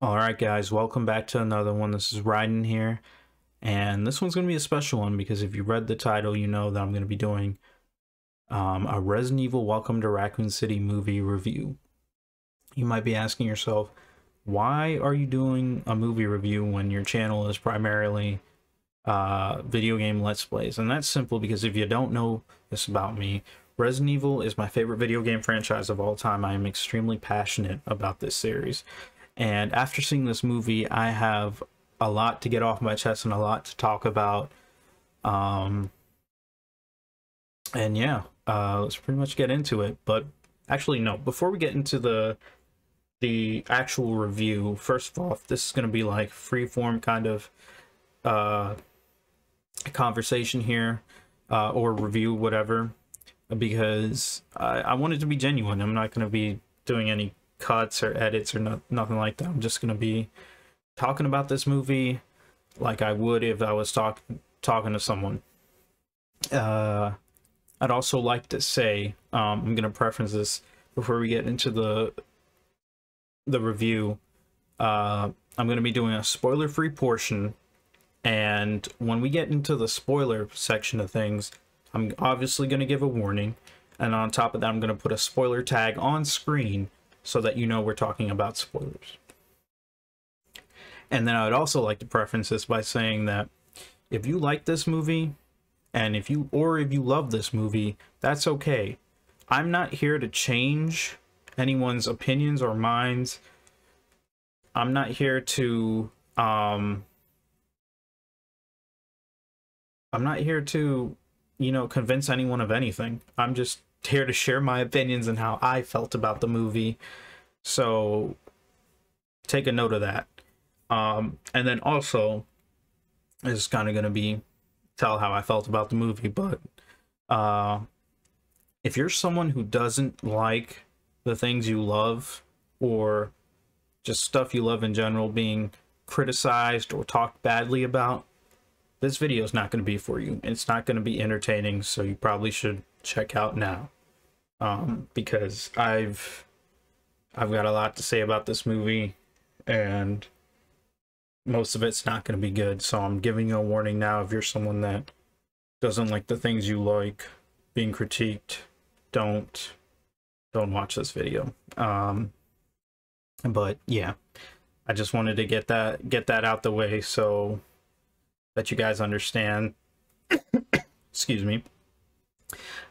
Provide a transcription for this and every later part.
Alright guys, welcome back to another one. This is Ryden here, and this one's going to be a special one because if you read the title, you know that I'm going to be doing a Resident Evil Welcome to Raccoon City movie review. You might be asking yourself, why are you doing a movie review when your channel is primarily video game Let's Plays? And that's simple because if you don't know this about me, Resident Evil is my favorite video game franchise of all time. I am extremely passionate about this series. And after seeing this movie, I have a lot to get off my chest and a lot to talk about. And yeah, let's pretty much get into it. But actually, no, before we get into the actual review, first of all, this is going to be like freeform kind of conversation here, or review, whatever, because I want it to be genuine. I'm not going to be doing any cuts or edits or nothing like that. I'm just gonna be talking about this movie like I would if I was talking to someone. I'd also like to say, I'm gonna preference this before we get into the review. I'm gonna be doing a spoiler-free portion, and when we get into the spoiler section of things, I'm obviously gonna give a warning, and on top of that, I'm gonna put a spoiler tag on screen so that you know we're talking about spoilers. And then I would also like to preference this by saying that if you like this movie, and if you love this movie, that's okay. I'm not here to change anyone's opinions or minds. I'm not here to convince anyone of anything. I'm just here to share my opinions and how I felt about the movie, so take a note of that. And then also, it's kind of going to be tell how I felt about the movie, but if you're someone who doesn't like the things you love, or just stuff you love in general being criticized or talked badly about, this video is not going to be for you. It's not going to be entertaining, so you probably should check out now, because I've got a lot to say about this movie, and most of it's not going to be good. So I'm giving you a warning now. If you're someone that doesn't like the things you like being critiqued, don't watch this video. But yeah, I just wanted to get that out the way so that you guys understand. Excuse me.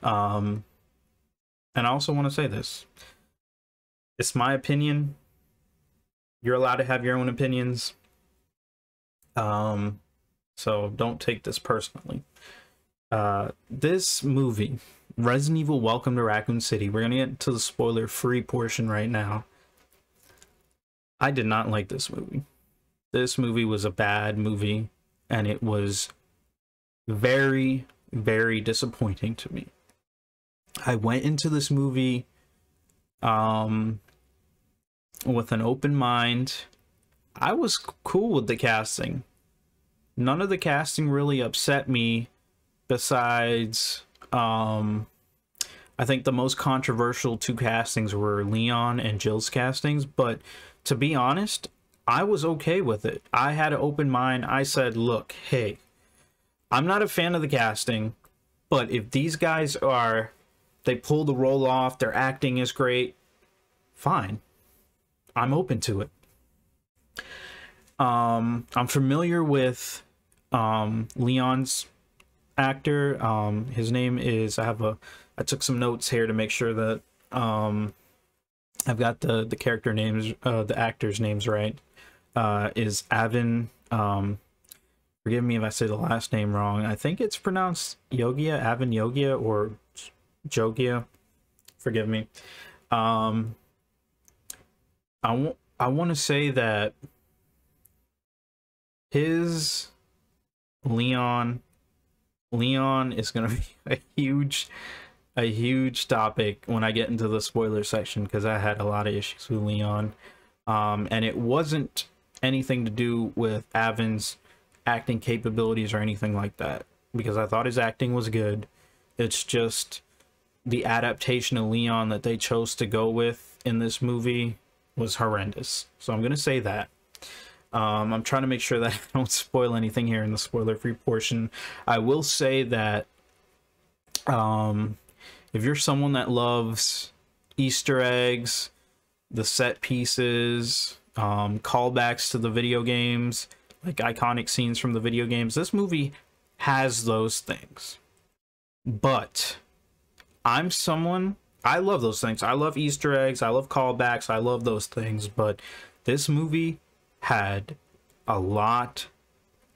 And I also want to say this. It's my opinion. You're allowed to have your own opinions. So don't take this personally. This movie, Resident Evil Welcome to Raccoon City, we're going to get to the spoiler-free portion right now. I did not like this movie. This movie was a bad movie, and it was very, very disappointing to me. I went into this movie with an open mind. I was cool with the casting. None of the casting really upset me, besides I think the most controversial two castings were Leon and Jill's castings, but to be honest, I was okay with it. I had an open mind. I said, look, hey, I'm not a fan of the casting, but if these guys they pull the role off, their acting is great, fine. I'm open to it. I'm familiar with Leon's actor. His name is, I took some notes here to make sure that I've got the character names, the actors' names right. Is Avin, forgive me if I say the last name wrong. I think it's pronounced Yogia, Avin Yogia, or Jogia. Forgive me. I want to say that his Leon is going to be a huge topic when I get into the spoiler section, because I had a lot of issues with Leon, and it wasn't anything to do with Avin's acting capabilities or anything like that, because I thought his acting was good. It's just the adaptation of Leon that they chose to go with in this movie was horrendous. So I'm going to say that. I'm trying to make sure that I don't spoil anything here in the spoiler-free portion. I will say that if you're someone that loves Easter eggs, the set pieces, callbacks to the video games, like iconic scenes from the video games, this movie has those things. But I love those things. I love Easter eggs, I love callbacks, I love those things, but this movie had a lot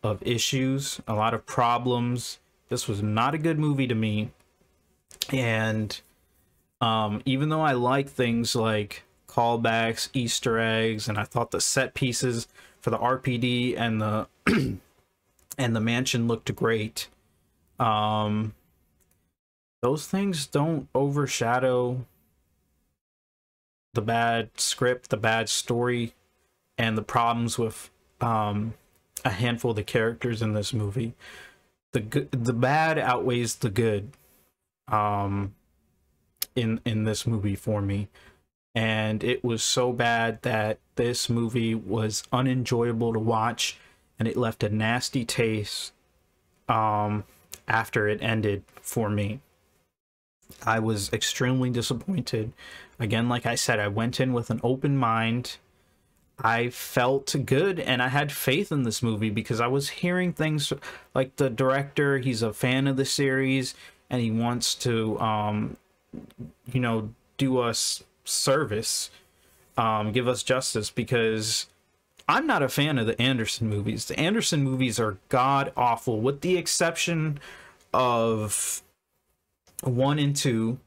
of issues, a lot of problems. This was not a good movie to me. And even though I like things like callbacks, Easter eggs, and I thought the set pieces for the RPD and the and the mansion looked great, those things don't overshadow the bad script, the bad story, and the problems with a handful of the characters in this movie. The bad outweighs the good in this movie for me, and it was so bad that this movie was unenjoyable to watch, and it left a nasty taste after it ended for me. I was extremely disappointed. Again, like I said, I went in with an open mind. I felt good and I had faith in this movie because I was hearing things like the director, he's a fan of the series and he wants to you know, do us service, give us justice, because I'm not a fan of the Anderson movies. The Anderson movies are god awful, with the exception of 1 and 2,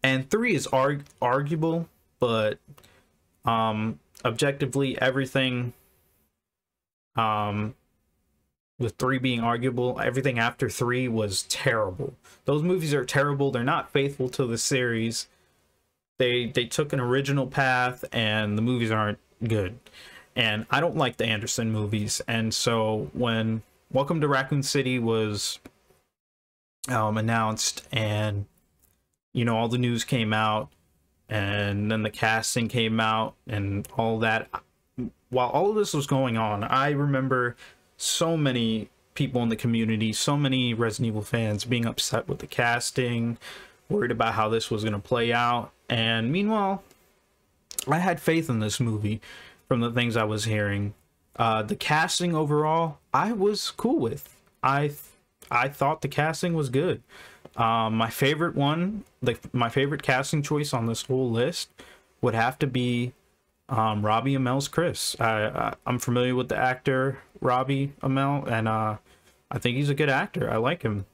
and 3 is arguable, but objectively everything with 3 being arguable, everything after 3 was terrible. Those movies are terrible. They're not faithful to the series. They took an original path and the movies aren't good, and I don't like the Anderson movies. And so when Welcome to Raccoon City was announced, and you know, all the news came out, and then the casting came out and all that, while all of this was going on, I remember so many people in the community, so many Resident Evil fans being upset with the casting, worried about how this was going to play out. And meanwhile, I had faith in this movie from the things I was hearing. The casting overall, I was cool with. I thought the casting was good. My favorite one, my favorite casting choice on this whole list would have to be Robbie Amel's Chris. I'm familiar with the actor Robbie Amell, and I think he's a good actor. I like him,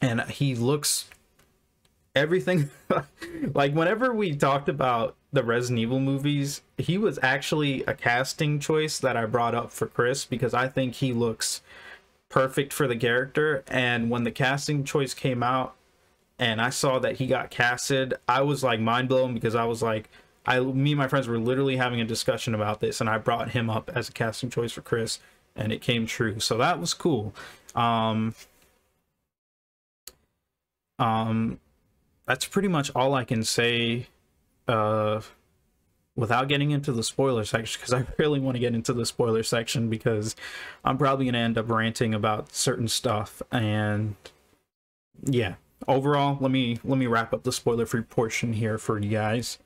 and he looks everything. Like, whenever we talked about the Resident Evil movies, he was actually a casting choice that I brought up for Chris, because I think he looks perfect for the character. And when the casting choice came out and I saw that he got casted, I was like mind blown, because I was like, me and my friends were literally having a discussion about this, and I brought him up as a casting choice for Chris, and it came true. So that was cool. That's pretty much all I can say without getting into the spoiler section, because I really want to get into the spoiler section, because I'm probably going to end up ranting about certain stuff. And yeah, overall, let me wrap up the spoiler-free portion here for you guys.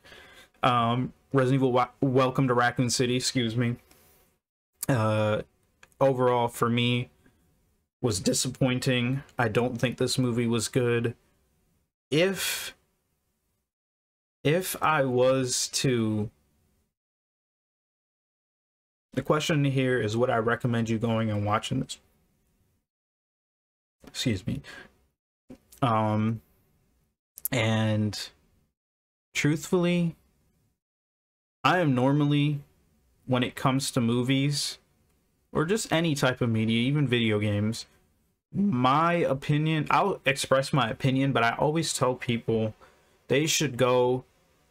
Resident Evil Welcome to Raccoon City, excuse me, overall for me was disappointing. I don't think this movie was good. If I was to, the question here is, would I recommend you going and watching this? Excuse me. And truthfully, I am normally, when it comes to movies or just any type of media, even video games, my opinion, I'll express my opinion, but I always tell people they should go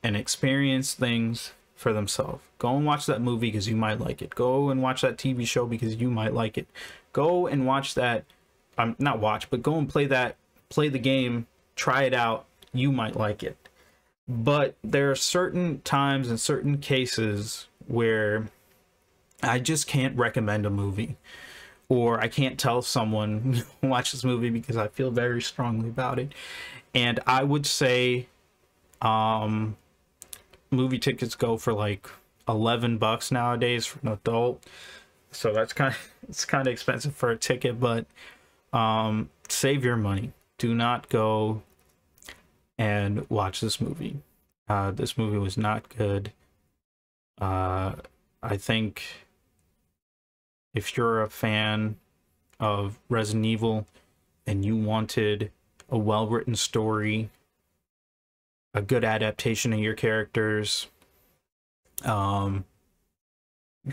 and experience things for themselves. Go and watch that movie because you might like it. Go and watch that TV show because you might like it. Go and watch that, not watch, but go and play the game, try it out, you might like it. But there are certain times and certain cases where I just can't recommend a movie, or I can't tell someone watch this movie because I feel very strongly about it. And I would say movie tickets go for like $11 nowadays for an adult, so that's it's kind of expensive for a ticket. But save your money. Do not go and watch this movie. This movie was not good. I think if you're a fan of Resident Evil and you wanted a well-written story, a good adaptation of your characters, you're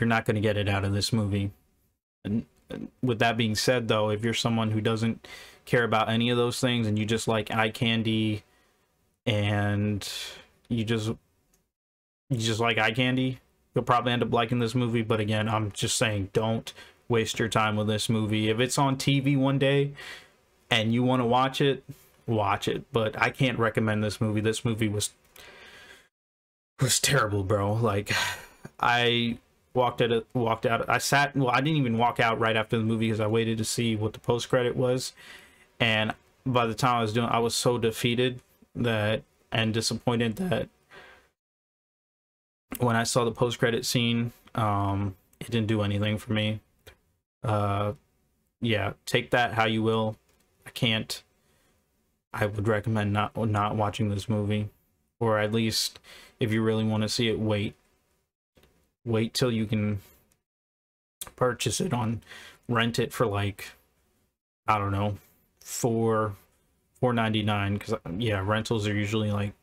not going to get it out of this movie. And with that being said, though, if you're someone who doesn't care about any of those things and you just like eye candy and you just like eye candy, you'll probably end up liking this movie. But again, I'm just saying, don't waste your time with this movie. If it's on TV one day and you want to watch it, but I can't recommend this movie. This movie was terrible, bro. Like, I walked out. I didn't even walk out right after the movie because I waited to see what the post credit was, and by the time I was so defeated and disappointed that when I saw the post credit scene, it didn't do anything for me. Yeah, take that how you will. I would recommend not watching this movie, or at least if you really want to see it, wait till you can purchase it rent it for like, I don't know, $4.99, because yeah, rentals are usually like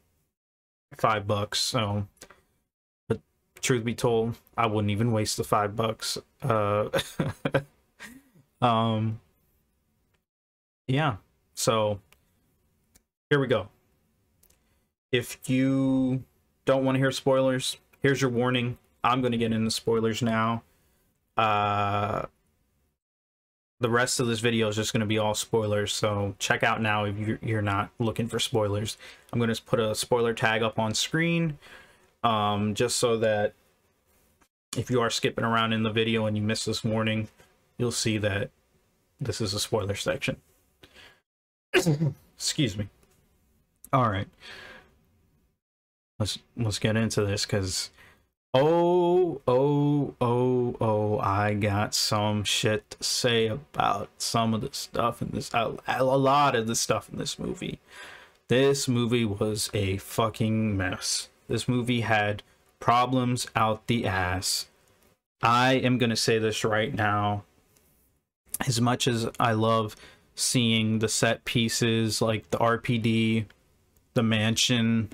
$5. So, but truth be told, I wouldn't even waste the $5. Yeah, so here we go. If you don't want to hear spoilers, here's your warning. I'm going to get into spoilers now. The rest of this video is just going to be all spoilers, so check out now if you're not looking for spoilers. I'm going to put a spoiler tag up on screen, just so that if you are skipping around in the video and you miss this warning, you'll see that this is a spoiler section. Excuse me. All right, let's get into this, because I got some shit to say about some of the stuff in this, a lot of the stuff in this movie. This movie was a fucking mess. This movie had problems out the ass. I am gonna say this right now. As much as I love seeing the set pieces like the RPD, the mansion,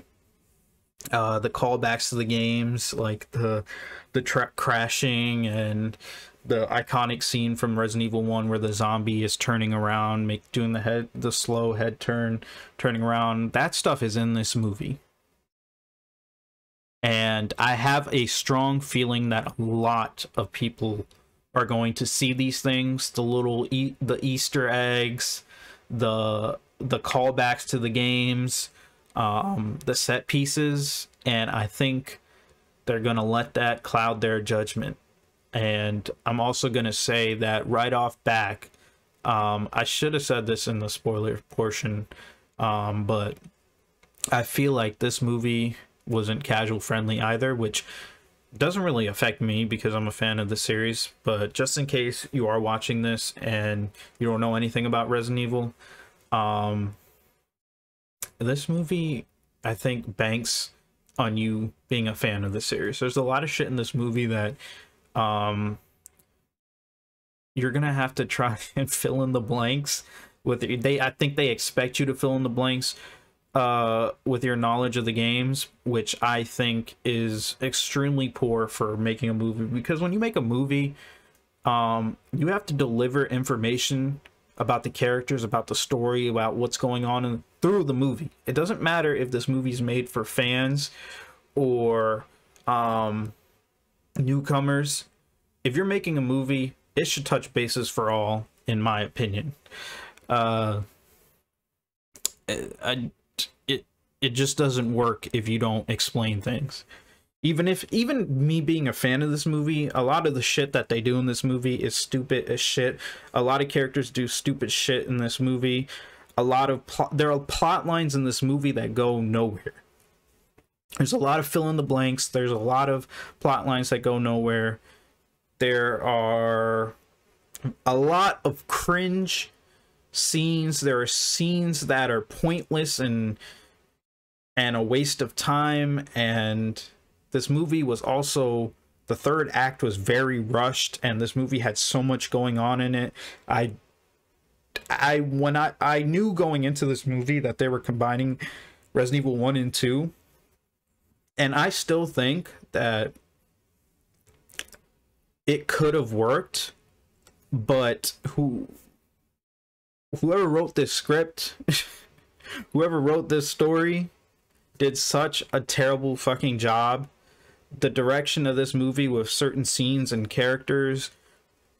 the callbacks to the games, like the truck crashing and the iconic scene from Resident Evil 1 where the zombie is turning around, doing the slow head turning around. That stuff is in this movie. And I have a strong feeling that a lot of people are going to see these things, the Easter eggs, the callbacks to the games, the set pieces, and I think they're gonna let that cloud their judgment. And I'm also gonna say that right off back, I should have said this in the spoiler portion, but I feel like this movie wasn't casual friendly either, which doesn't really affect me because I'm a fan of the series. But just in case you are watching this and you don't know anything about Resident Evil, this movie, I think, banks on you being a fan of the series. There's a lot of shit in this movie that you're gonna have to try and fill in the blanks with. I think they expect you to fill in the blanks with your knowledge of the games, which I think is extremely poor for making a movie. Because when you make a movie, you have to deliver information about the characters, about the story, about what's going on through the movie. It doesn't matter if this movie's made for fans or newcomers. If you're making a movie, it should touch bases for all, in my opinion. It just doesn't work if you don't explain things. Even me being a fan of this movie, a lot of the shit that they do in this movie is stupid as shit. A lot of characters do stupid shit in this movie. There are plot lines in this movie that go nowhere. There's a lot of fill in the blanks. There's a lot of plot lines that go nowhere. There are a lot of cringe scenes. There are scenes that are pointless and a waste of time. And this movie was also, the third act was very rushed, and this movie had so much going on in it. I knew going into this movie that they were combining Resident Evil 1 and 2, and I still think that it could have worked, but whoever wrote this script, whoever wrote this story, did such a terrible fucking job. The direction of this movie with certain scenes and characters,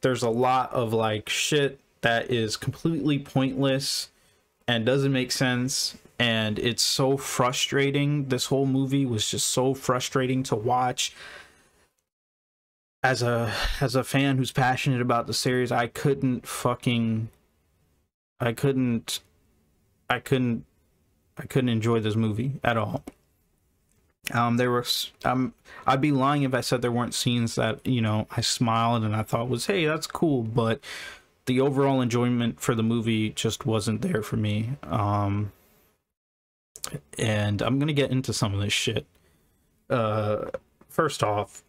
there's a lot of like shit that is completely pointless and doesn't make sense, and it's so frustrating. This whole movie was just so frustrating to watch. As a fan who's passionate about the series, I couldn't enjoy this movie at all. I'd be lying if I said there weren't scenes that, you know, I smiled and I thought was, hey, that's cool, but the overall enjoyment for the movie just wasn't there for me. And I'm gonna get into some of this shit. First off,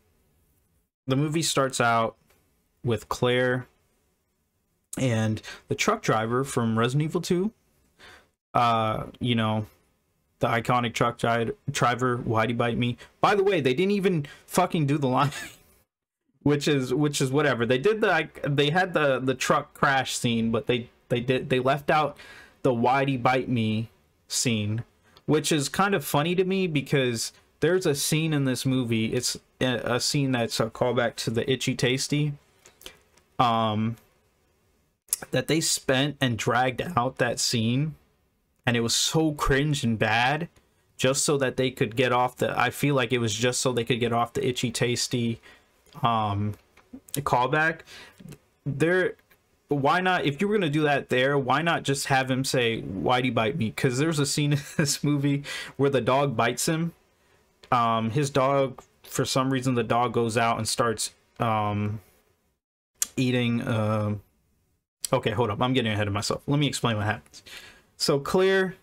the movie starts out with Claire and the truck driver from Resident Evil 2. You know, the iconic truck driver, why'd bite me? By the way, they didn't even fucking do the line, which is whatever. They did they had the truck crash scene, but they left out the why'd bite me scene, which is kind of funny to me because there's a scene in this movie. It's a scene that's a callback to the Itchy Tasty, that they spent and dragged out that scene, and it was so cringe and bad just so that they could get off the, I feel like it was just so they could get off the Itchy Tasty callback. Why not, if you were gonna do that there, why not just have him say why'd he bite me? Because there's a scene in this movie where the dog bites him. His dog, for some reason, the dog goes out and starts eating okay, hold up, I'm getting ahead of myself. Let me explain what happens. So Claire,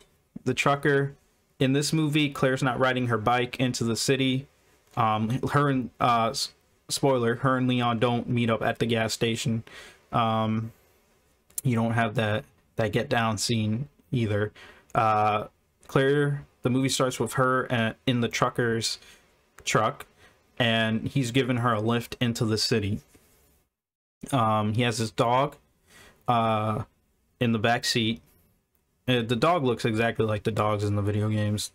the trucker, in this movie, Claire's not riding her bike into the city. Her and spoiler, her and Leon don't meet up at the gas station. You don't have that get down scene either. Claire, the movie starts with her in the trucker's truck, and he's giving her a lift into the city. He has his dog in the back seat. The dog looks exactly like the dogs in the video games,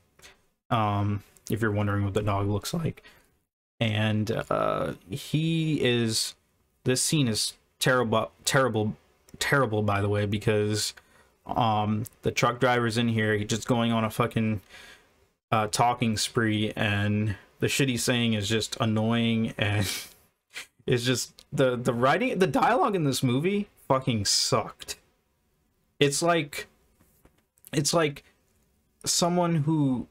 if you're wondering what the dog looks like. And this scene is terrible, by the way, because the truck driver's in here, he's just going on a fucking talking spree, and the shit he's saying is just annoying, and it's just the writing, the dialogue in this movie fucking sucked. It's like someone who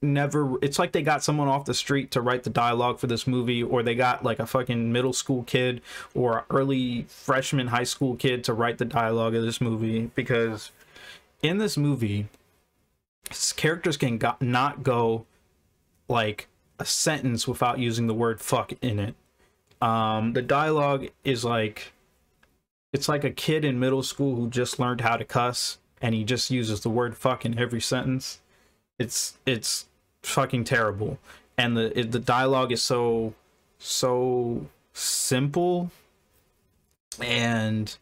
it's like they got someone off the street to write the dialogue for this movie, or they got like a fucking middle school kid or early freshman high school kid to write the dialogue of this movie. Because in this movie, characters can not go like a sentence without using the word fuck in it. The dialogue is like, it's like a kid in middle school who just learned how to cuss, and he just uses the word fuck in every sentence. It's fucking terrible, and the dialogue is so simple and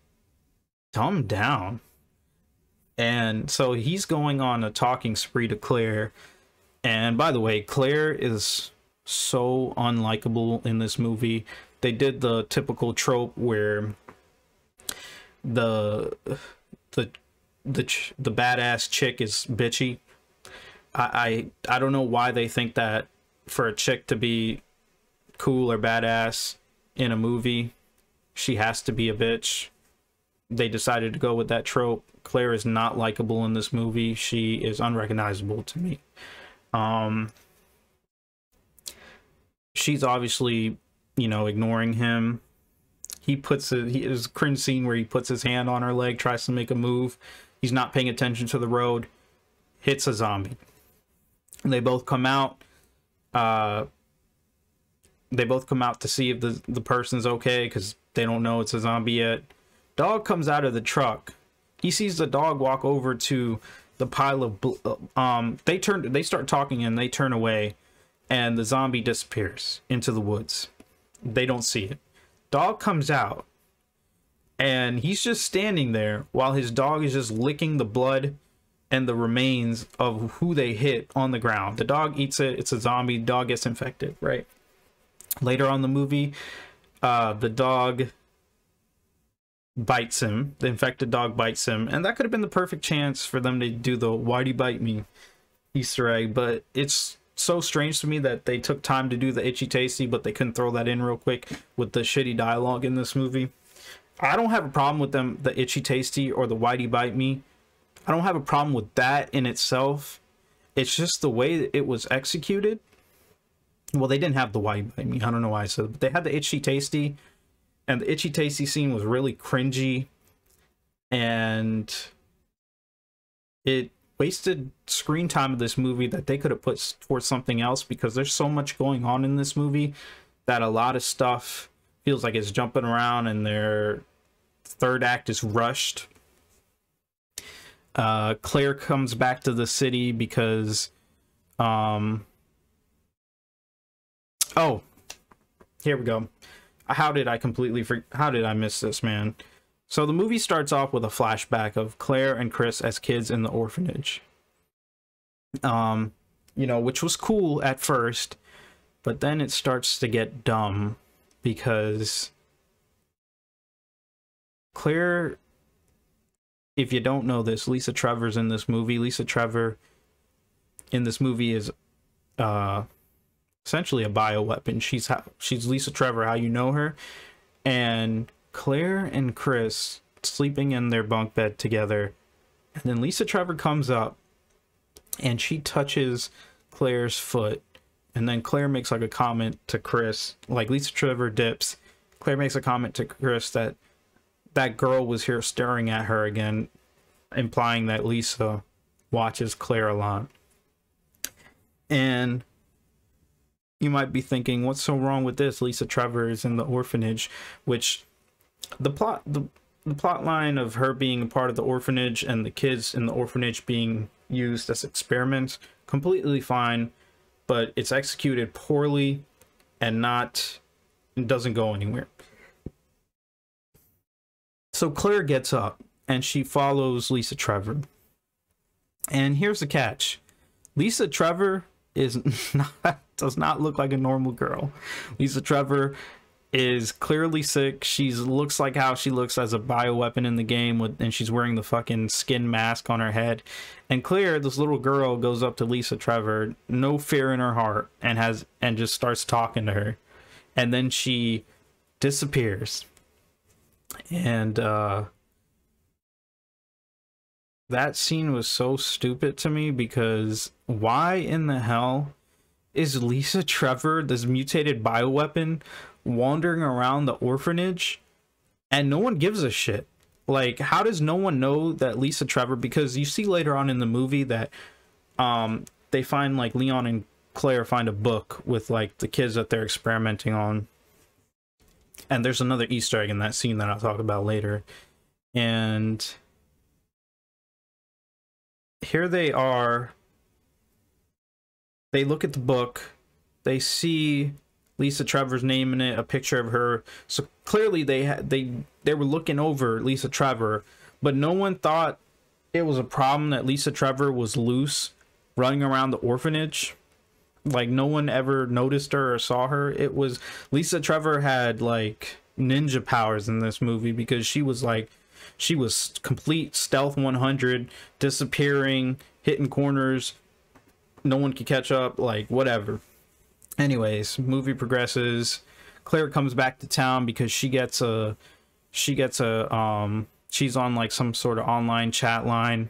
dumbed down. And so he's going on a talking spree to Claire, and by the way, Claire is so unlikable in this movie. They did the typical trope where the badass chick is bitchy. I don't know why they think that for a chick to be cool or badass in a movie, she has to be a bitch. They decided to go with that trope. Claire is not likable in this movie. She is unrecognizable to me. She's obviously, you know, ignoring him. He puts a, he is a cringe scene where he puts his hand on her leg, tries to make a move. He's not paying attention to the road, hits a zombie. They both come out. They both come out to see if the person's okay, because they don't know it's a zombie yet. Dog comes out of the truck. He sees the dog walk over to the pile of they start talking and they turn away, and the zombie disappears into the woods. They don't see it. Dog comes out and he's just standing there while his dog is just licking the blood and the remains of who they hit on the ground. The dog eats it. It's a zombie. Dog gets infected, right? Later on in the movie, the dog bites him. The infected dog bites him, and that could have been the perfect chance for them to do the "why'd he bite me" Easter egg, but it's so strange to me that they took time to do the itchy tasty, but they couldn't throw that in real quick with the shitty dialogue in this movie. I don't have a problem with them, the itchy tasty or the "why'd he bite me." I don't have a problem with that in itself. It's just the way that it was executed. Well, they didn't have the "why'd he bite me." I don't know why I said it, but they had the itchy tasty. And the itchy tasty scene was really cringy, and it wasted screen time of this movie that they could have put towards something else, because there's so much going on in this movie that a lot of stuff feels like it's jumping around, and their third act is rushed. Claire comes back to the city because oh, here we go. How did I miss this, man? So the movie starts off with a flashback of Claire and Chris as kids in the orphanage. You know, which was cool at first, but then it starts to get dumb because Claire, if you don't know this, Lisa Trevor's in this movie. Lisa Trevor in this movie is essentially a bioweapon. She's Lisa Trevor, how you know her. And Claire and Chris sleeping in their bunk bed together, and then Lisa Trevor comes up and she touches Claire's foot, and then Claire makes like a comment to Chris, like Lisa Trevor dips, Claire makes a comment to Chris that that girl was here staring at her again, implying that Lisa watches Claire a lot. And you might be thinking, what's so wrong with this? Lisa Trevor is in the orphanage, which the plot line of her being a part of the orphanage and the kids in the orphanage being used as experiments, completely fine, but it's executed poorly and it doesn't go anywhere. So Claire gets up and she follows Lisa Trevor. And here's the catch. Lisa Trevor does not look like a normal girl. Lisa Trevor is clearly sick. She looks like how she looks as a bioweapon in the game, and she's wearing the fucking skin mask on her head. And Claire, this little girl, goes up to Lisa Trevor, no fear in her heart, and just starts talking to her. And then she disappears. And that scene was so stupid to me, because why in the hell is Lisa Trevor, this mutated bioweapon, wandering around the orphanage and no one gives a shit? Like, how does no one know that Lisa Trevor, because you see later on in the movie that they find, like, Leon and Claire find a book with like the kids that they're experimenting on, and there's another Easter egg in that scene that I'll talk about later. And here they are. They look at the book. They see Lisa Trevor's name in it, a picture of her. So clearly they were looking over Lisa Trevor, but no one thought it was a problem that Lisa Trevor was loose running around the orphanage. Like, no one ever noticed her or saw her. It was Lisa Trevor had like ninja powers in this movie, because she was complete stealth 100, disappearing, hitting corners, no one could catch up, like whatever. Anyways, movie progresses. Claire comes back to town because she's on like some sort of online chat line,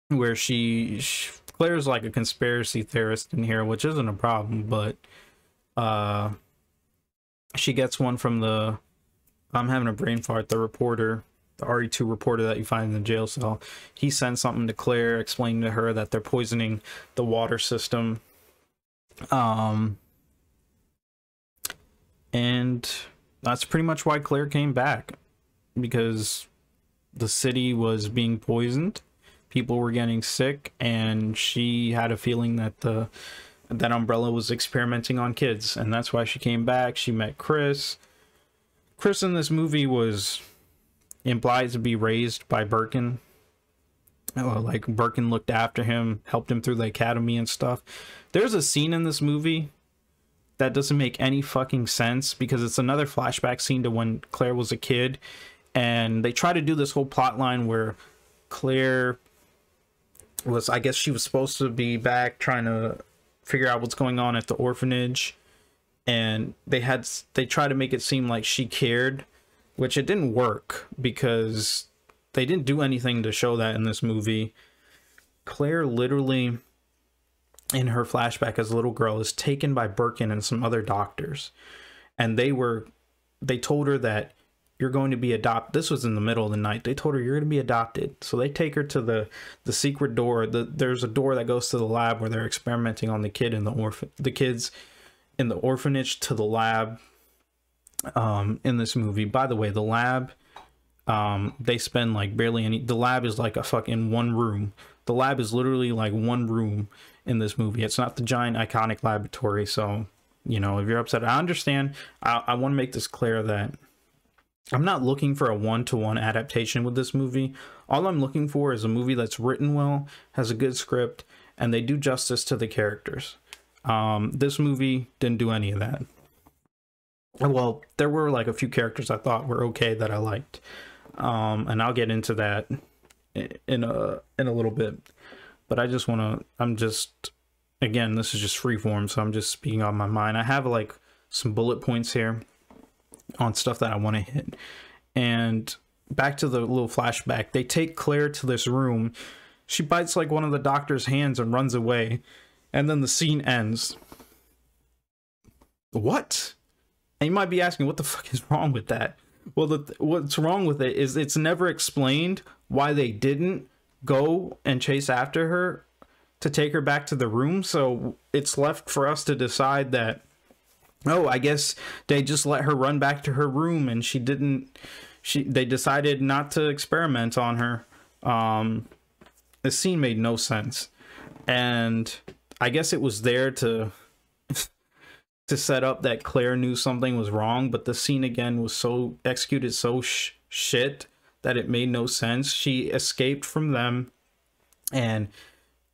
where Claire's like a conspiracy theorist in here, which isn't a problem, but she gets one from the, I'm having a brain fart, the reporter, the RE2 reporter that you find in the jail cell. He sends something to Claire explaining to her that they're poisoning the water system. And that's pretty much why Claire came back, because the city was being poisoned, people were getting sick, and she had a feeling that that Umbrella was experimenting on kids, and that's why she came back. She met Chris. Chris in this movie was implied to be raised by Birkin. Like, Birkin looked after him, helped him through the academy and stuff. There's a scene in this movie that doesn't make any fucking sense, because it's another flashback scene to when Claire was a kid, and they try to do this whole plot line where Claire was, I guess she was supposed to be back trying to figure out what's going on at the orphanage, and they try to make it seem like she cared, which it didn't work because they didn't do anything to show that in this movie. Claire literally, in her flashback as a little girl, is taken by Birkin and some other doctors, and they told her that you're going to be adopted. This was in the middle of the night. They told her you're going to be adopted. So they take her to the secret door. There's a door that goes to the lab where they're experimenting on the kids in the orphanage, to the lab in this movie. By the way, the lab, they spend like barely any. The lab is like a fucking one room. The lab is literally like one room in this movie. It's not the giant iconic laboratory. So, you know, if you're upset, I understand. I want to make this clear that I'm not looking for a one-to-one adaptation with this movie. All I'm looking for is a movie that's written well, has a good script, and they do justice to the characters. This movie didn't do any of that. Well, there were like a few characters I thought were okay that I liked, and I'll get into that in a little bit. But I just want to, again, this is just freeform, so I'm just speaking on my mind. I have like some bullet points here on stuff that I want to hit. And back to the little flashback, they take Claire to this room. She bites like one of the doctor's hands and runs away, and then the scene ends. What? And you might be asking, what the fuck is wrong with that? Well, what's wrong with it is it's never explained why they didn't go and chase after her to take her back to the room. So it's left for us to decide that, oh, I guess they just let her run back to her room, and they decided not to experiment on her. The scene made no sense, and I guess it was there to set up that Claire knew something was wrong, but the scene again was so executed so shit that it made no sense. She escaped from them, and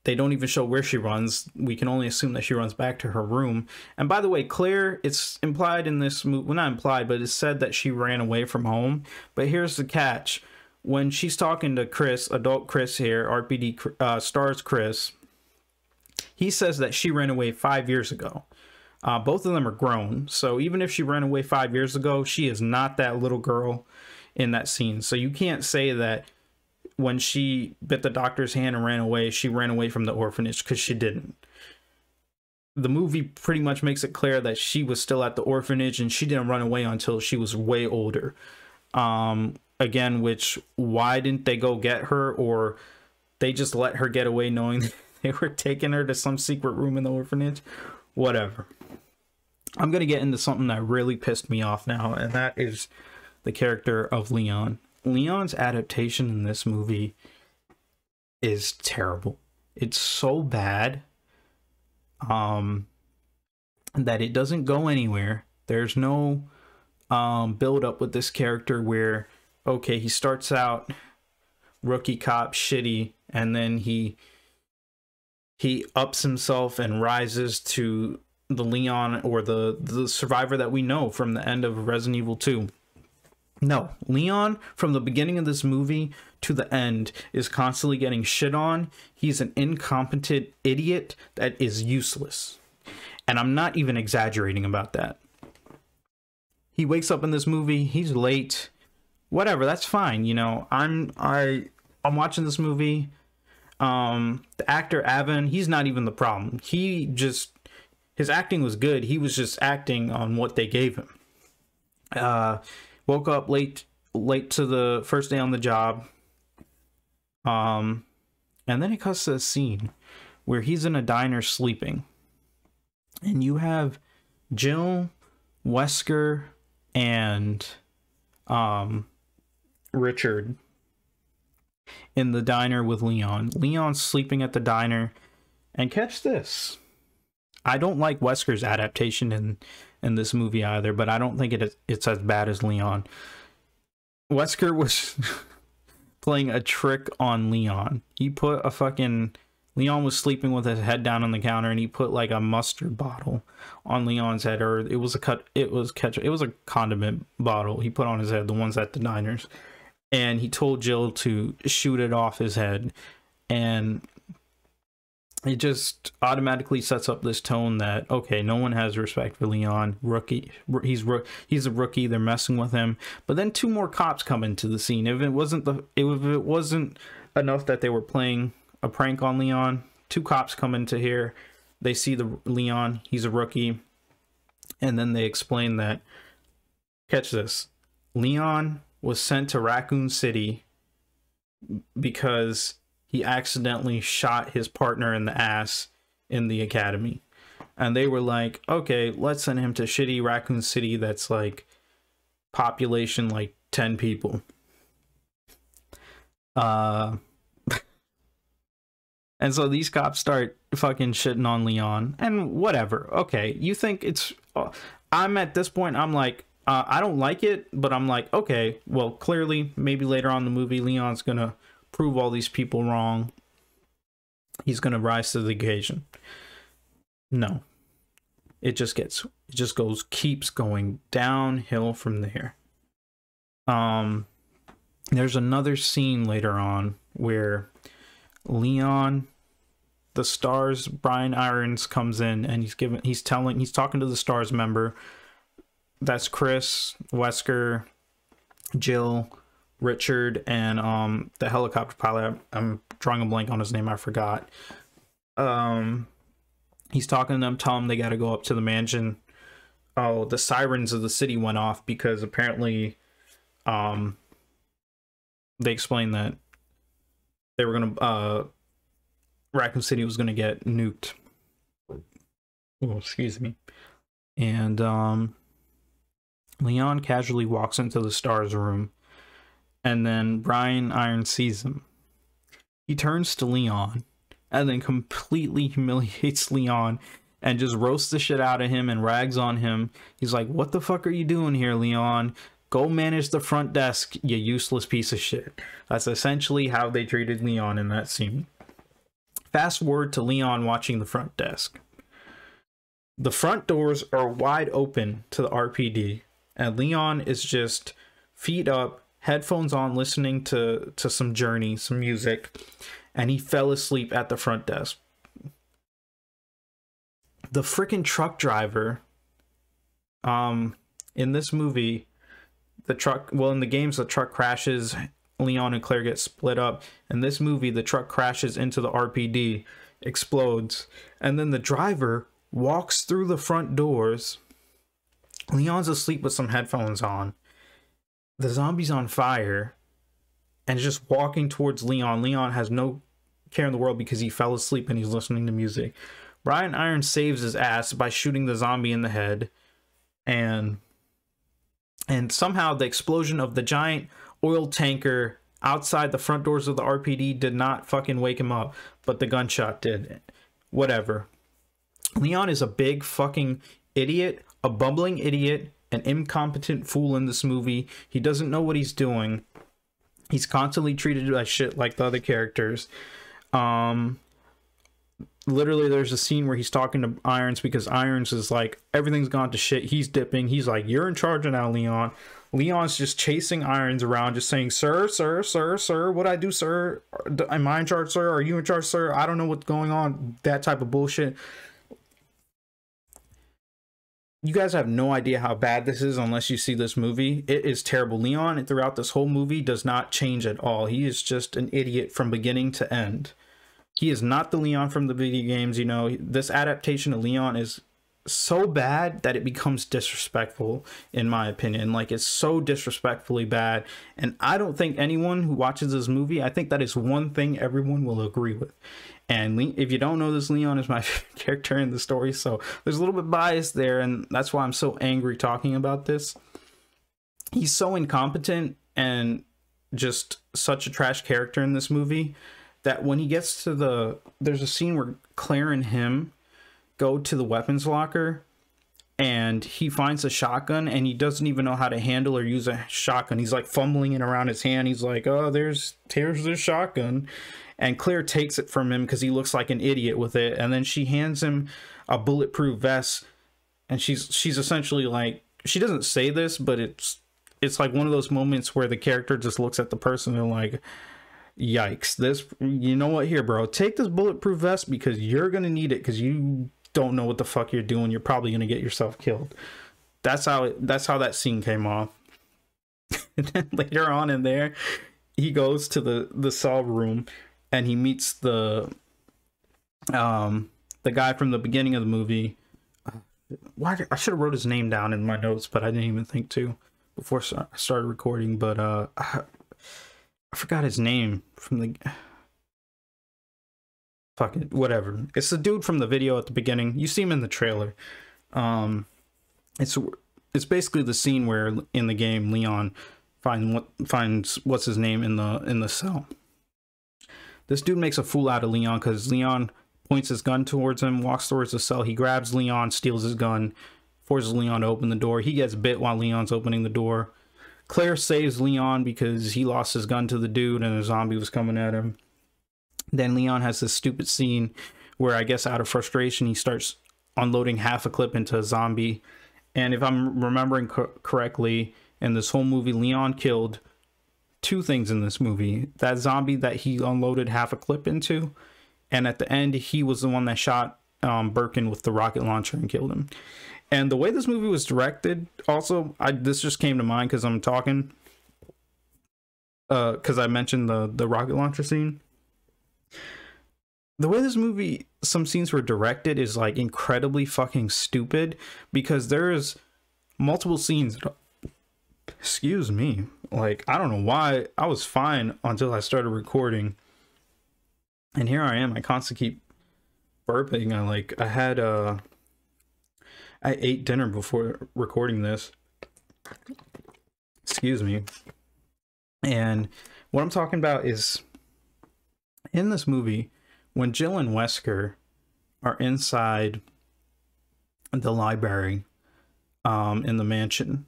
they don't even show where she runs. We can only assume that she runs back to her room. And by the way, Claire, it's implied in this movie, well, not implied, but it's said that she ran away from home. But here's the catch. When she's talking to Chris, adult Chris here, RPD stars Chris, he says that she ran away 5 years ago. Both of them are grown. So even if she ran away 5 years ago, she is not that little girl in that scene. So you can't say that when she bit the doctor's hand and ran away, she ran away from the orphanage, because she didn't. The movie pretty much makes it clear that she was still at the orphanage, and she didn't run away until she was way older. Again, why didn't they go get her, or they just let her get away knowing they were taking her to some secret room in the orphanage? Whatever. I'm going to get into something that really pissed me off now, and that is the character of Leon. Leon's adaptation in this movie is terrible. It's so bad that it doesn't go anywhere. There's no build up with this character where, okay, he starts out rookie cop shitty, and then he ups himself and rises to the Leon or the survivor that we know from the end of Resident Evil 2. No, Leon, from the beginning of this movie to the end, is constantly getting shit on. He's an incompetent idiot that is useless. And I'm not even exaggerating about that. He wakes up in this movie, he's late. Whatever, that's fine. You know, I'm watching this movie. The actor Avon, he's not even the problem. His acting was good. He was just acting on what they gave him. Woke up late to the first day on the job. And then it cuts to a scene where he's in a diner sleeping. And you have Jill, Wesker, and Richard in the diner with Leon. Leon's sleeping at the diner. And catch this. I don't like Wesker's adaptation in this movie either, but I don't think it's as bad as Leon. Wesker was playing a trick on Leon. He put a fucking... Leon was sleeping with his head down on the counter, and he put like a mustard bottle on Leon's head, or it was a condiment bottle he put on his head, the ones at the diners. And he told Jill to shoot it off his head, and it just automatically sets up this tone that, okay, no one has respect for Leon. Rookie, he's a rookie. They're messing with him. But then two more cops come into the scene. If it wasn't enough that they were playing a prank on Leon, two cops come into here. They see the Leon. He's a rookie, and then they explain that. Catch this: Leon was sent to Raccoon City because he accidentally shot his partner in the ass in the academy. And they were like, okay, let's send him to shitty Raccoon City that's like population like 10 people. And so these cops start fucking shitting on Leon and whatever. Okay, you think it's... I'm at this point, I'm like, I don't like it, but I'm like, okay, well, clearly, maybe later on in the movie, Leon's gonna prove all these people wrong. He's gonna rise to the occasion. No. Keeps going downhill from there. There's another scene later on where Leon, the STARS, Brian Irons comes in, and he's talking to the STARS member. That's Chris, Wesker, Jill, Richard, and the helicopter pilot. I'm drawing a blank on his name, I forgot. He's talking to them, tell them they got to go up to the mansion. Oh, the sirens of the city went off because apparently they explained that they were gonna Raccoon City was gonna get nuked. Oh, excuse me. And Leon casually walks into the STARS room, and then Brian Irons sees him. He turns to Leon and then completely humiliates Leon and just roasts the shit out of him and rags on him. He's like, what the fuck are you doing here, Leon? Go manage the front desk, you useless piece of shit. That's essentially how they treated Leon in that scene. Fast forward to Leon watching the front desk. The front doors are wide open to the RPD, and Leon is just feet up, headphones on, listening to some Journey, some music, and he fell asleep at the front desk. The freaking truck driver, in this movie, in the games, the truck crashes, Leon and Claire get split up. In this movie, the truck crashes into the RPD, explodes, and then the driver walks through the front doors. Leon's asleep with some headphones on. The zombie's on fire and is just walking towards Leon. Leon has no care in the world because he fell asleep and he's listening to music. Brian Irons saves his ass by shooting the zombie in the head, and somehow the explosion of the giant oil tanker outside the front doors of the RPD did not fucking wake him up, but the gunshot did. Whatever. Leon is a big fucking idiot, a bumbling idiot, an incompetent fool in this movie. He doesn't know what he's doing. He's constantly treated like shit like the other characters. Literally, there's a scene where he's talking to Irons because Irons is like, everything's gone to shit. He's dipping. He's like, you're in charge now, Leon. Leon's just chasing Irons around, just saying, "Sir, sir, sir, sir, what I do, sir? Am I in charge, sir? Are you in charge, sir? I don't know what's going on." That type of bullshit. You guys have no idea how bad this is unless you see this movie. It is terrible. Leon throughout this whole movie does not change at all. He is just an idiot from beginning to end. He is not the Leon from the video games. You know, this adaptation of Leon is so bad that it becomes disrespectful, in my opinion. Like, it's so disrespectfully bad, and I don't think anyone who watches this movie, I think that is one thing everyone will agree with. And if you don't know this, Leon is my favorite character in the story, so there's a little bit bias there, and that's why I'm so angry talking about this. He's so incompetent and just such a trash character in this movie that when he gets to there's a scene where Claire and him go to the weapons locker and he finds a shotgun and he doesn't even know how to handle or use a shotgun. He's like fumbling it around his hand. He's like, "Oh, here's this shotgun." And Claire takes it from him because he looks like an idiot with it. And then she hands him a bulletproof vest. And she's essentially like, she doesn't say this, but it's like one of those moments where the character just looks at the person and like, "Yikes, this, you know what, here, bro, take this bulletproof vest because you're going to need it because you don't know what the fuck you're doing. You're probably going to get yourself killed." That's how that scene came off. And then later on in there, he goes to the cell room and he meets the guy from the beginning of the movie. I should have wrote his name down in my notes, but I didn't even think to before I started recording. But I forgot his name from the... Fuck it, whatever. It's the dude from the video at the beginning. You see him in the trailer. It's basically the scene where in the game Leon finds what's his name in the cell. This dude makes a fool out of Leon because Leon points his gun towards him, walks towards the cell. He grabs Leon, steals his gun, forces Leon to open the door. He gets bit while Leon's opening the door. Claire saves Leon because he lost his gun to the dude and a zombie was coming at him. Then Leon has this stupid scene where, I guess out of frustration, he starts unloading half a clip into a zombie. And if I'm remembering correctly, in this whole movie, Leon killed two things in this movie. That zombie that he unloaded half a clip into, and at the end, he was the one that shot Birkin with the rocket launcher and killed him. And the way this movie was directed, also, this just came to mind because I'm talking, because I mentioned the rocket launcher scene. The way this movie, some scenes were directed is like incredibly fucking stupid, because there's multiple scenes, excuse me, like, I don't know why I was fine until I started recording, and here I am, I constantly keep burping. I ate dinner before recording this, excuse me. And what I'm talking about is, in this movie, when Jill and Wesker are inside the library in the mansion,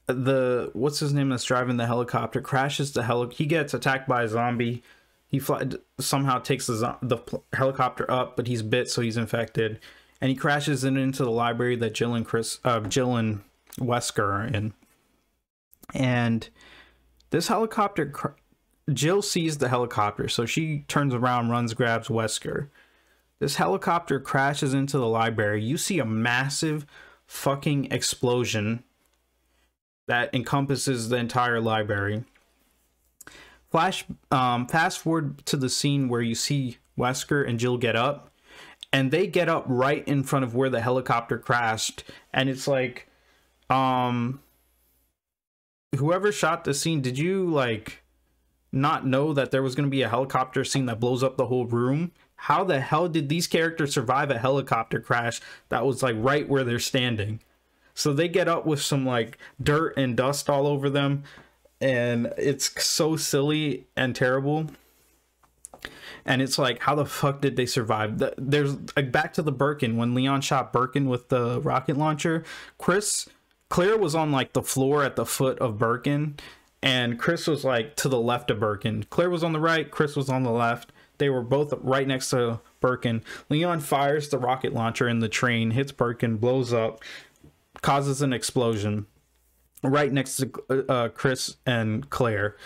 what's his name that's driving the helicopter crashes the he gets attacked by a zombie. He somehow takes the helicopter up, but he's bit, so he's infected, and he crashes into the library that Jill and Wesker are in. And this helicopter, Jill sees the helicopter, so she turns around, runs, grabs Wesker. This helicopter crashes into the library. You see a massive fucking explosion that encompasses the entire library. Fast forward to the scene where you see Wesker and Jill get up, and they get up right in front of where the helicopter crashed, and it's like, whoever shot the scene, did you like not know that there was going to be a helicopter scene that blows up the whole room? How the hell did these characters survive a helicopter crash that was like right where they're standing? So they get up with some like dirt and dust all over them, and it's so silly and terrible. And it's like, how the fuck did they survive? There's like, back to the Birkin, when Leon shot Birkin with the rocket launcher, Claire was on like the floor at the foot of Birkin, and Chris was like to the left of Birkin. Claire was on the right, Chris was on the left. They were both right next to Birkin. Leon fires the rocket launcher in the train, hits Birkin, blows up. causes an explosion right next to Chris and Claire.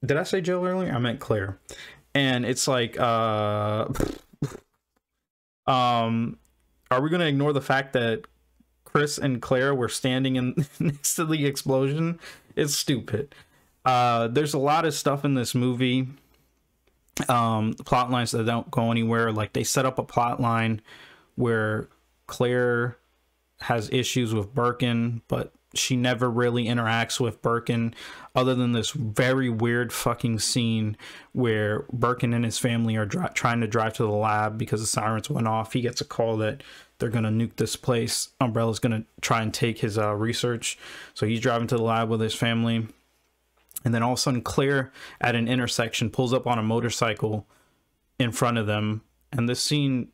Did I say Jill earlier? I meant Claire. And it's like, are we gonna ignore the fact that Chris and Claire were standing in next to the explosion? It's stupid. There's a lot of stuff in this movie, plot lines that don't go anywhere. Like, they set up a plot line where Claire has issues with Birkin, but she never really interacts with Birkin, other than this very weird fucking scene where Birkin and his family are trying to drive to the lab because the sirens went off. He gets a call that they're gonna nuke this place. Umbrella's gonna try and take his research, so he's driving to the lab with his family. And then all of a sudden, Claire at an intersection pulls up on a motorcycle in front of them, and this scene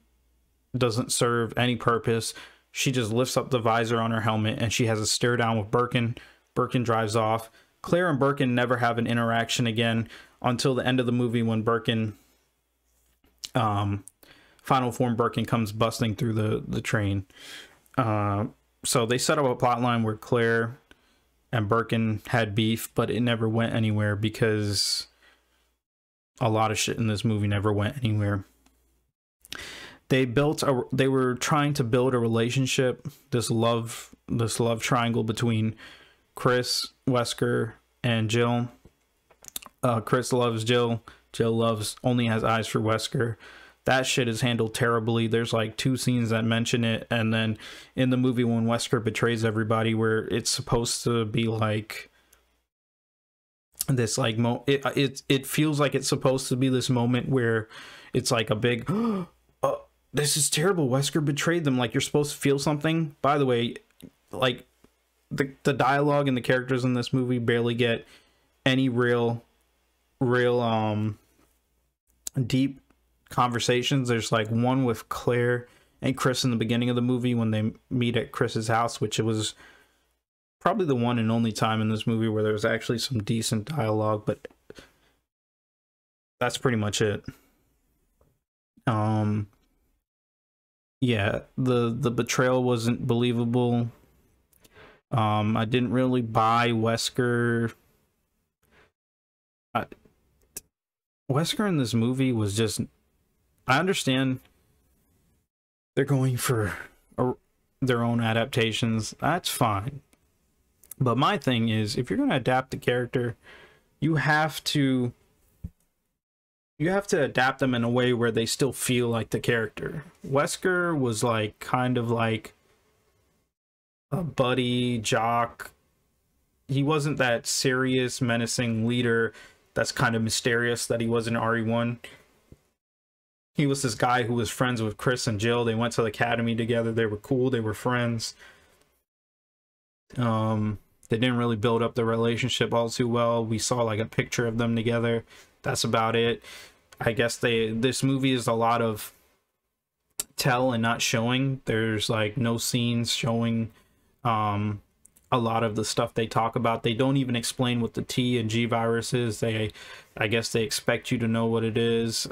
doesn't serve any purpose. She just lifts up the visor on her helmet and she has a stare down with Birkin. Birkin drives off. Claire and Birkin never have an interaction again until the end of the movie, when Birkin, final form Birkin, comes busting through the train. So they set up a plot line where Claire and Birkin had beef, but it never went anywhere because a lot of shit in this movie never went anywhere. They were trying to build a relationship, this love triangle between Chris, Wesker, and Jill. Chris loves Jill. Jill only has eyes for Wesker. That shit is handled terribly. There's like 2 scenes that mention it, and then in the movie when Wesker betrays everybody, where it's supposed to be like this, like it feels like it's supposed to be this moment where it's like a big this is terrible, Wesker betrayed them, like you're supposed to feel something. By the way, like the dialogue and the characters in this movie barely get any real deep conversations. There's like one with Claire and Chris in the beginning of the movie when they meet at Chris's house, which it was probably the one and only time in this movie where there was actually some decent dialogue, but that's pretty much it. Yeah, the betrayal wasn't believable. I didn't really buy Wesker. Wesker in this movie was just, I understand they're going for their own adaptations. That's fine. But my thing is, if you're going to adapt the character, you have to adapt them in a way where they still feel like the character. Wesker was like kind of like a buddy jock. He wasn't that serious, menacing leader that's kind of mysterious that he was in RE1. He was this guy who was friends with Chris and Jill. They went to the academy together. They were cool. They were friends. They didn't really build up the relationship all too well. We saw like a picture of them together. That's about it. I guess this movie is a lot of tell and not showing. There's like no scenes showing a lot of the stuff they talk about. They don't even explain what the T and G virus is. I guess they expect you to know what it is.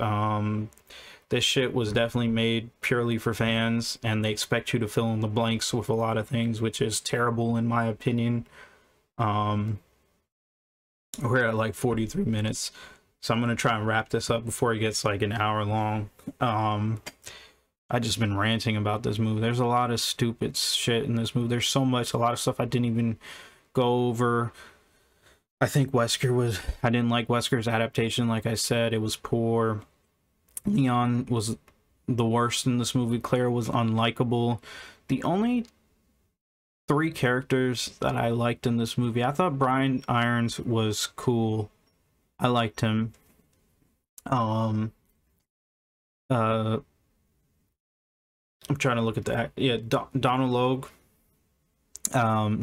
This shit was definitely made purely for fans, and they expect you to fill in the blanks with a lot of things, which is terrible in my opinion. We're at like 43 minutes, so I'm gonna try and wrap this up before it gets like an hour long. I just been ranting about this movie. There's a lot of stupid shit in this movie. There's so much, a lot of stuff I didn't even go over. I think I didn't like Wesker's adaptation. Like I said, it was poor. Leon was the worst in this movie. Claire was unlikable. The only 3 characters that I liked in this movie, I thought Brian Irons was cool. I liked him. I'm trying to look at that. Yeah, Donald Logue.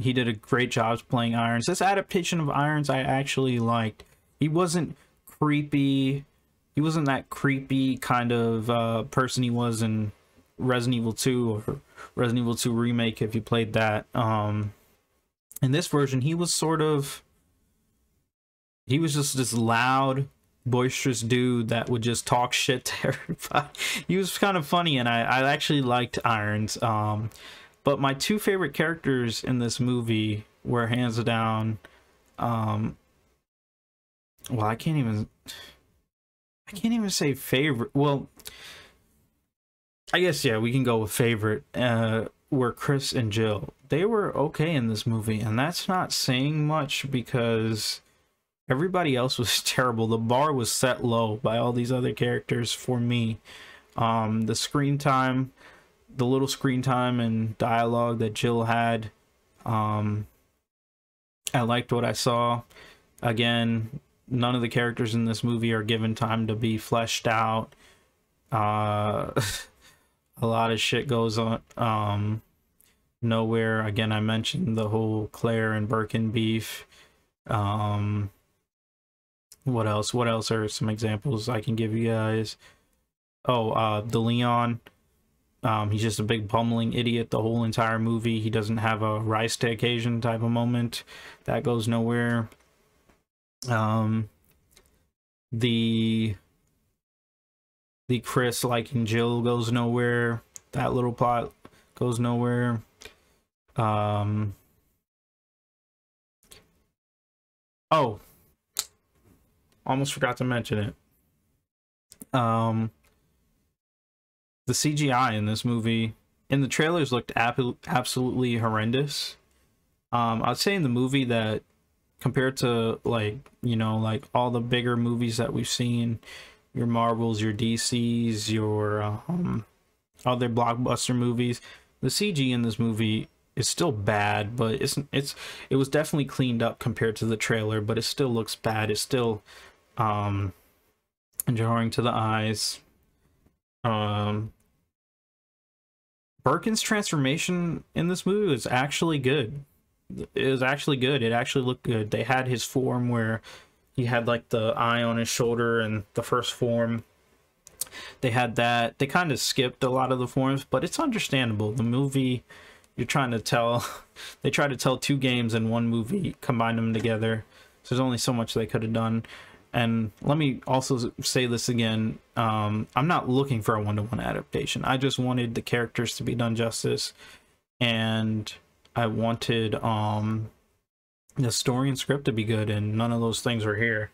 He did a great job playing Irons. This adaptation of Irons I actually liked. He wasn't creepy. He wasn't that creepy kind of person he was in Resident Evil 2 or Resident Evil 2 Remake, if you played that. In this version, he was just this loud, boisterous dude that would just talk shit to everybody. He was kind of funny, and I actually liked Irons. But my two favorite characters in this movie were hands down, well, I can't even say favorite. Well, I guess, yeah, we can go with favorite, were Chris and Jill. They were okay in this movie, and that's not saying much because everybody else was terrible. The bar was set low by all these other characters for me. The screen time, the little screen time and dialogue that Jill had, I liked what I saw. Again, none of the characters in this movie are given time to be fleshed out. A lot of shit goes on nowhere. Again, I mentioned the whole Claire and Birkin beef. What else are some examples I can give you guys? Oh, the Leon, he's just a big bumbling idiot the whole entire movie. He doesn't have a rise to occasion type of moment. That goes nowhere. The Chris liking Jill goes nowhere. That little plot goes nowhere. Oh, almost forgot to mention it. The CGI in this movie, in the trailers, looked absolutely horrendous. I'd say in the movie that, compared to, like, you know, like all the bigger movies that we've seen, your Marvels, your DCs, your other blockbuster movies, the CG in this movie is still bad, but it was definitely cleaned up compared to the trailer, but it still looks bad. It's still jarring to the eyes. Birkin's transformation in this movie was actually good. It was actually good. It actually looked good. They had his form where he had like the eye on his shoulder in the first form. They had that. They kind of skipped a lot of the forms, but it's understandable. The movie, you're trying to tell, they try to tell two games in one movie, combine them together. So there's only so much they could have done. And let me also say this again. I'm not looking for a one-to-one adaptation. I just wanted the characters to be done justice. And I wanted the story and script to be good, and none of those things were here.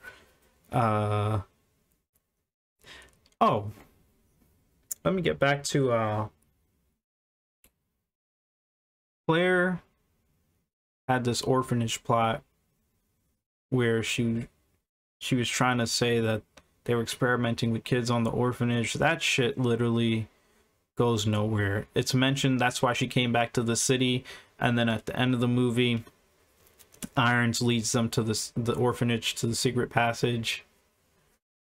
Oh, let me get back to Claire had this orphanage plot where she was trying to say that they were experimenting with kids on the orphanage. That shit literally goes nowhere. It's mentioned that's why she came back to the city, and then at the end of the movie, Irons leads them to the orphanage, to the secret passage,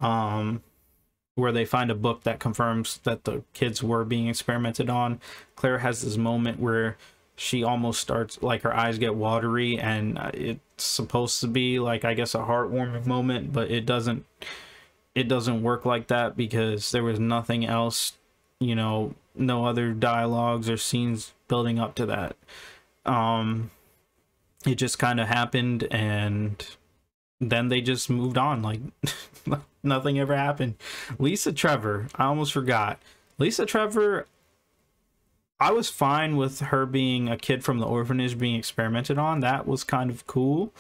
where they find a book that confirms that the kids were being experimented on. Claire has this moment where she almost starts, like, her eyes get watery, and it's supposed to be like, I guess, a heartwarming moment, but it doesn't work like that because there was nothing else, you know, no other dialogues or scenes building up to that. It just kind of happened, and then they just moved on like nothing ever happened. Lisa Trevor, I almost forgot. Lisa Trevor, I was fine with her being a kid from the orphanage being experimented on. That was kind of cool.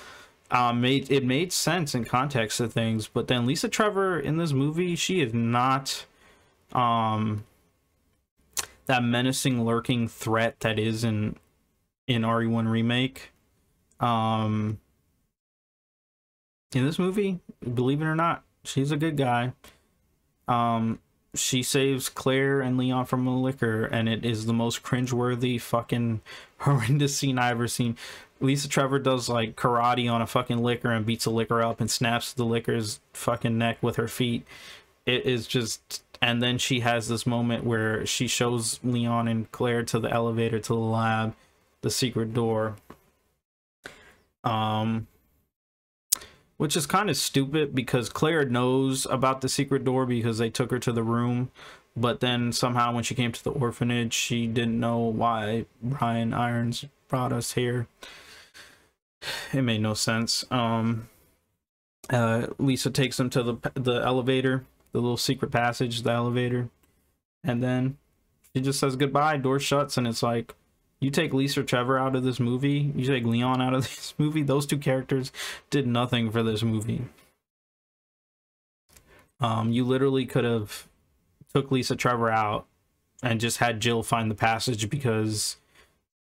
It made sense in context of things, but then Lisa Trevor in this movie, she is not that menacing lurking threat that is in RE1 Remake. In this movie, believe it or not, she's a good guy. She saves Claire and Leon from a liquor, and it is the most cringeworthy fucking horrendous scene I've ever seen. Lisa Trevor does like karate on a fucking liquor and beats the liquor up and snaps the liquor's fucking neck with her feet. It is just, and then she has this moment where she shows Leon and Claire to the elevator to the lab, the secret door. Which is kind of stupid because Claire knows about the secret door because they took her to the room, but then somehow when she came to the orphanage, she didn't know why Brian Irons brought us here. It made no sense. Lisa takes them to the elevator, the little secret passage, the elevator, and then she just says goodbye, door shuts, and it's like, You take Lisa Trevor out of this movie, you take Leon out of this movie, those two characters did nothing for this movie. You literally could have took Lisa Trevor out and just had Jill find the passage, because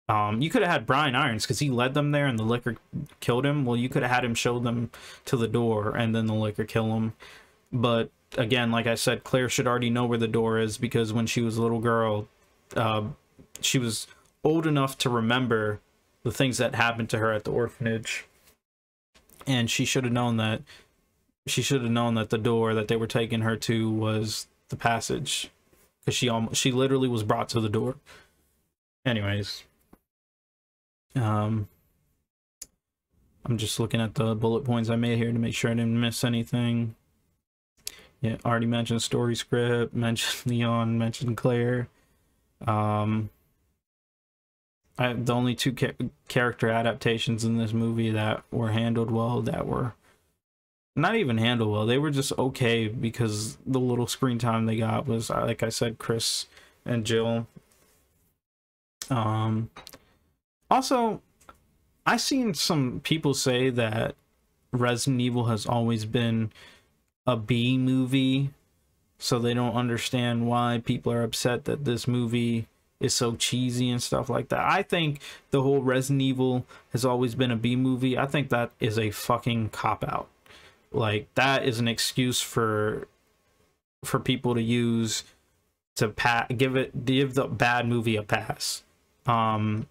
you could have had Brian Irons, because he led them there and the liquor killed him. Well, you could have had him show them to the door and then the liquor kill him. But again, like I said, Claire should already know where the door is, because when she was a little girl, she was old enough to remember the things that happened to her at the orphanage, and she should have known that the door that they were taking her to was the passage, because she literally was brought to the door. Anyways, I'm just looking at the bullet points I made here to make sure I didn't miss anything. Yeah, already mentioned story script, mentioned Leon, mentioned Claire. The only two character adaptations in this movie that were handled well, that were not even handled well, they were just okay, because the little screen time they got was, like I said, Chris and Jill. Also, I've seen some people say that Resident Evil has always been a B movie, so they don't understand why people are upset that this movie is so cheesy and stuff like that. I think the whole Resident Evil has always been a B movie, I think that is a fucking cop-out. Like, that is an excuse for people to use to give the bad movie a pass. Who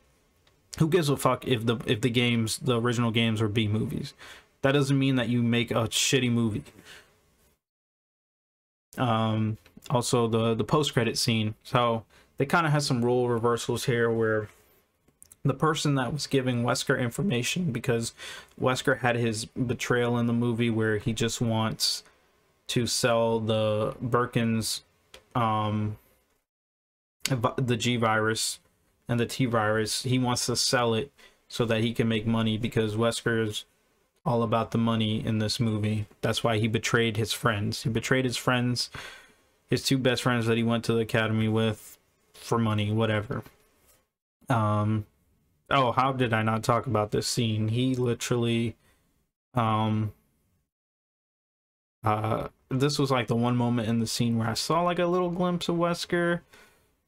gives a fuck if the original games are B movies? That doesn't mean that you make a shitty movie. Also the post-credit scene, so they kind of had some role reversals here, where the person that was giving Wesker information, because Wesker had his betrayal in the movie where he just wants to sell the Birkins, the G virus and the T virus. He wants to sell it so that he can make money, because Wesker's all about the money in this movie. That's why he betrayed his friends. He betrayed his friends, his two best friends that he went to the academy with, for money, whatever. Oh, how did I not talk about this scene? He literally, this was like the one moment in the scene where I saw like a little glimpse of Wesker,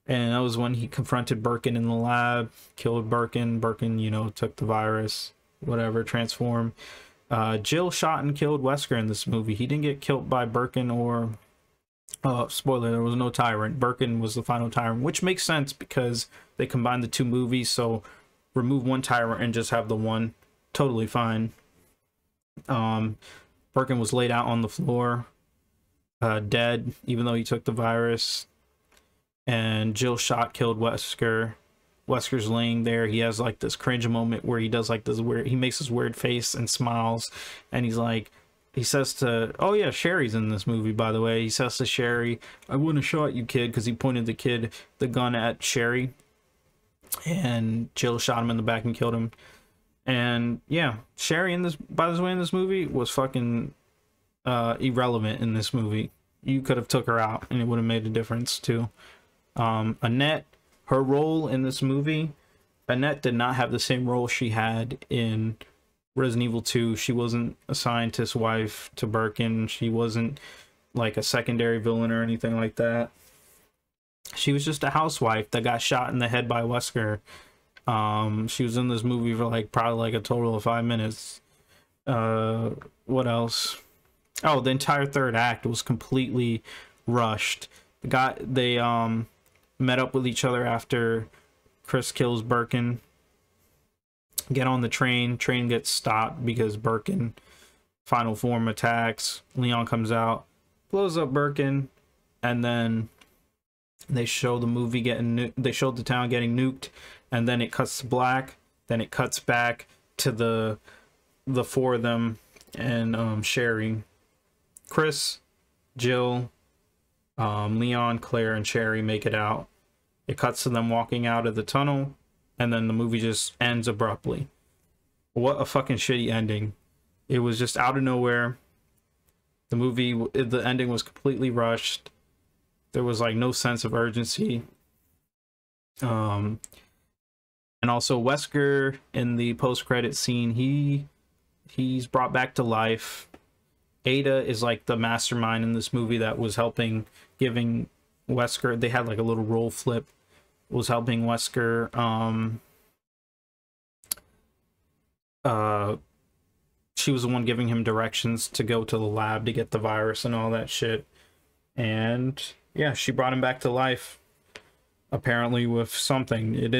and that was when he confronted Birkin in the lab, killed Birkin. Birkin, you know, took the virus, whatever, transform. Jill shot and killed Wesker in this movie. He didn't get killed by Birkin or... spoiler, there was no tyrant. Birkin was the final tyrant, which makes sense because they combined the two movies, so remove one tyrant and just have the one. Totally fine. Birkin was laid out on the floor, dead, even though he took the virus. And Jill shot, killed Wesker. Wesker's laying there. He has like this cringe moment where he does like this weird, he makes this weird face and smiles, and he's like, he says to, oh yeah, Sherry's in this movie, by the way. He says to Sherry, I wouldn't have shot you, kid, because he pointed the gun at Sherry. And Jill shot him in the back and killed him. And yeah, Sherry in this movie was fucking irrelevant in this movie. You could have took her out and it would have made a difference too. Annette, her role in this movie, Annette did not have the same role she had in Resident Evil 2. She wasn't a scientist's wife to Birkin. She wasn't like a secondary villain or anything like that. She was just a housewife that got shot in the head by Wesker. She was in this movie for like probably like a total of 5 minutes. What else? Oh, the entire third act was completely rushed. They met up with each other after Chris kills Birkin. Get on the train gets stopped because Birkin final form attacks. Leon comes out, blows up Birkin, and then they show the movie they showed the town getting nuked, and then it cuts to black. Then it cuts back to the four of them and Sherry, Chris, Jill, Leon, Claire, and Sherry make it out. It cuts to them walking out of the tunnel, and then the movie just ends abruptly. What a fucking shitty ending. It was just out of nowhere. The ending was completely rushed. There was like no sense of urgency. And also Wesker in the post-credit scene, he's brought back to life. Ada is like the mastermind in this movie that was helping, giving Wesker, they had like a little role flip, was helping Wesker she was the one giving him directions to go to the lab to get the virus and all that shit. And yeah, she brought him back to life, apparently with something. It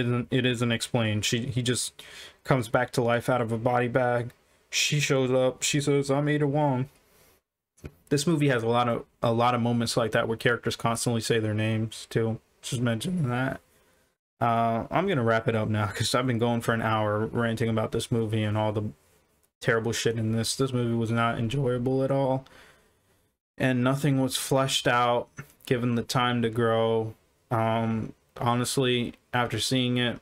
isn't explained. He just comes back to life out of a body bag. She shows up, she says, "I'm Ada Wong." This movie has a lot of moments like that where characters constantly say their names too. Just mentioning that. I'm gonna wrap it up now because I've been going for an hour ranting about this movie and all the terrible shit in this. This movie was not enjoyable at all, and nothing was fleshed out, given the time to grow. Honestly, after seeing it,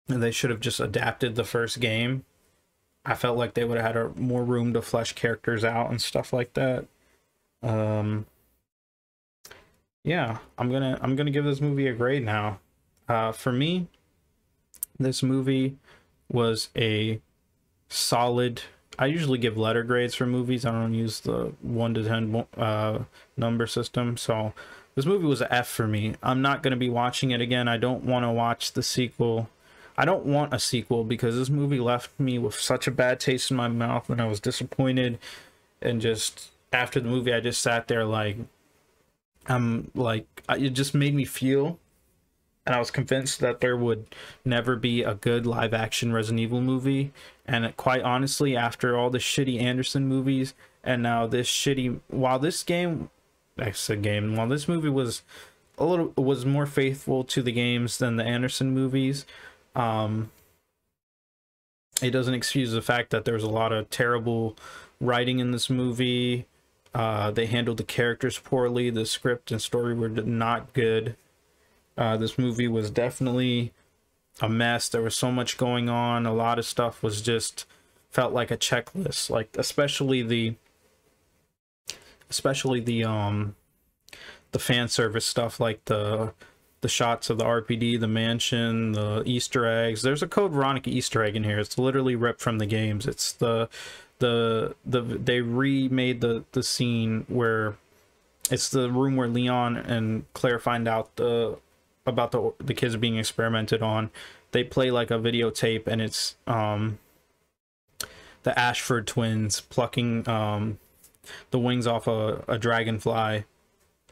they should have just adapted the first game. I felt like they would have had more room to flesh characters out and stuff like that. Yeah, I'm gonna give this movie a grade now. For me, this movie was a solid. I usually give letter grades for movies. I don't use the 1 to 10 number system. So this movie was an F for me. I'm not going to be watching it again. I don't want to watch the sequel. I don't want a sequel because this movie left me with such a bad taste in my mouth, and I was disappointed. And just after the movie, I just sat there like, it just made me feel. And I was convinced that there would never be a good live-action Resident Evil movie. And quite honestly, after all the shitty Anderson movies, and now this shitty... While this movie was more faithful to the games than the Anderson movies, it doesn't excuse the fact that there's a lot of terrible writing in this movie. They handled the characters poorly. The script and story were not good. This movie was definitely a mess. There was so much going on. A lot of stuff was just felt like a checklist, like especially the fan service stuff, like the shots of the RPD, the mansion, the Easter eggs. There's a Code Veronica Easter egg in here. It's literally ripped from the games. It's they remade the scene where it's the room where Leon and Claire find out about the kids being experimented on. They play like a videotape, and it's the Ashford twins plucking the wings off a dragonfly,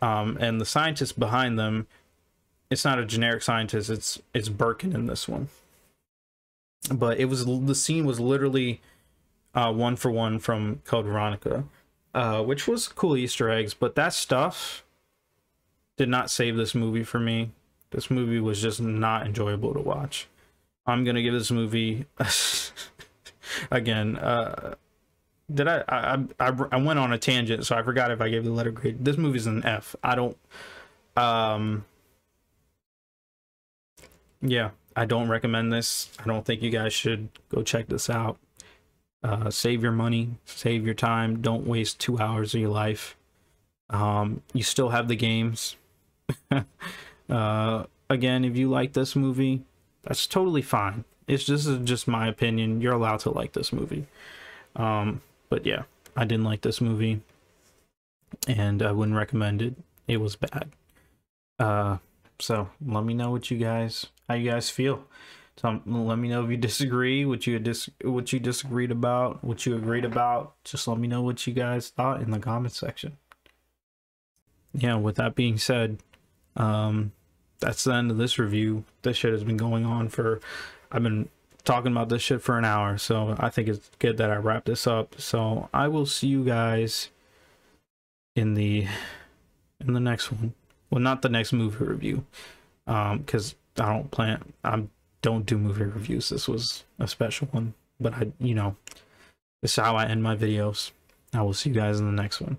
and the scientist behind them, it's not a generic scientist, it's Birkin in this one, but the scene was literally 1 for 1 from Code Veronica, which was cool Easter eggs, but that stuff did not save this movie for me. This movie was just not enjoyable to watch. I'm gonna give this movie again. I went on a tangent, so I forgot if I gave the letter grade. This movie's an F. I don't. Yeah, I don't recommend this. I don't think you guys should go check this out. Save your money, save your time. Don't waste 2 hours of your life. You still have the games. Again, if you like this movie, that's totally fine. This is just my opinion. You're allowed to like this movie. But yeah, I didn't like this movie, and I wouldn't recommend it. It was bad. So let me know how you guys feel. So let me know if you disagree, what you disagreed about, what you agreed about. Just let me know what you guys thought in the comment section. Yeah, with that being said, that's the end of this review. This shit has been going on I've been talking about this shit for an hour, so I think it's good that I wrap this up. So I will see you guys in the next one. Well, not the next movie review, because I don't do movie reviews. This was a special one, but this is how I end my videos. I will see you guys in the next one.